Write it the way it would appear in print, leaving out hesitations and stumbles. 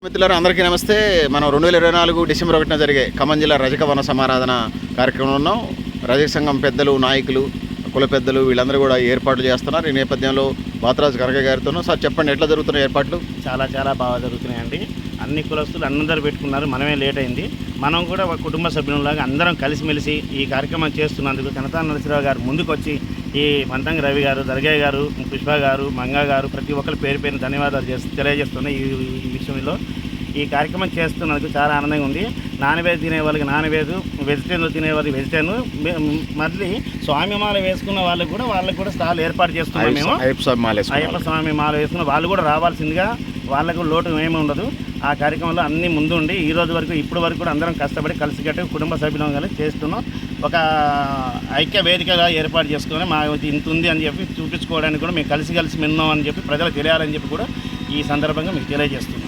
మిత్రులారా అందరికీ నమస్తే. మనం 2024 డిసెంబర్ 1న జరిగే ఖమ్మం జిల్లా రజక వన సమారాధన కార్యక్రమంలో ఉన్నాం. రజక సంఘం పెద్దలు, నాయకులు, కుల పెద్దలు వీళ్ళందరూ కూడా ఏర్పాట్లు చేస్తున్నారు. ఈ నేపథ్యంలో బాతరాజు కనకయ్య గారితోనూ సార్ చెప్పండి, ఎట్లా జరుగుతున్నాయి ఏర్పాట్లు? చాలా బాగా జరుగుతున్నాయండి. అన్ని కులస్తులు అందరూ పెట్టుకున్నారు. మనమే లేట్ అయింది. మనం కూడా ఒక కుటుంబ సభ్యులలాగా అందరం కలిసిమెలిసి ఈ కార్యక్రమం చేస్తున్నందుకు కనతా నరసింహరావు గారు ముందుకొచ్చి ఈ మంతంగి రవి గారు, దర్గయ్య గారు, పుష్ప గారు, మంగా గారు ప్రతి ఒక్కరు పేరు ధన్యవాదాలు తెలియజేస్తున్నాయి. ఈ విషయంలో ఈ కార్యక్రమం చేస్తున్నందుకు చాలా ఆనందంగా ఉంది. నాన్ వెజ్ తినే వాళ్ళకి నాన్ వెజ్, వెజిటేరియన్ తినే వాళ్ళకి వెజిటేరియన్, మళ్ళీ స్వామిమాల వేసుకున్న వాళ్ళకి కూడా స్టాల్ ఏర్పాటు చేస్తున్నాం. మేము అయ్యప్ప స్వామి మాల వేసుకున్న వాళ్ళు కూడా రావాల్సిందిగా, వాళ్ళకు లోటు ఏమి ఉండదు. ఆ కార్యక్రమంలో అన్నీ ముందుండి ఈ రోజు వరకు ఇప్పటి వరకు కూడా అందరం కష్టపడి కలిసికట్టు కుటుంబ సభ్యులం కలిసి చేస్తున్నాం. ఒక ఐక్య వేదికగా ఏర్పాటు చేసుకొని మా ఇంత ఉంది అని చెప్పి చూపించుకోవడానికి కూడా మేము కలిసి విన్నాం అని చెప్పి ప్రజలకు తెలియాలని చెప్పి కూడా ఈ సందర్భంగా మీకు తెలియజేస్తున్నాం.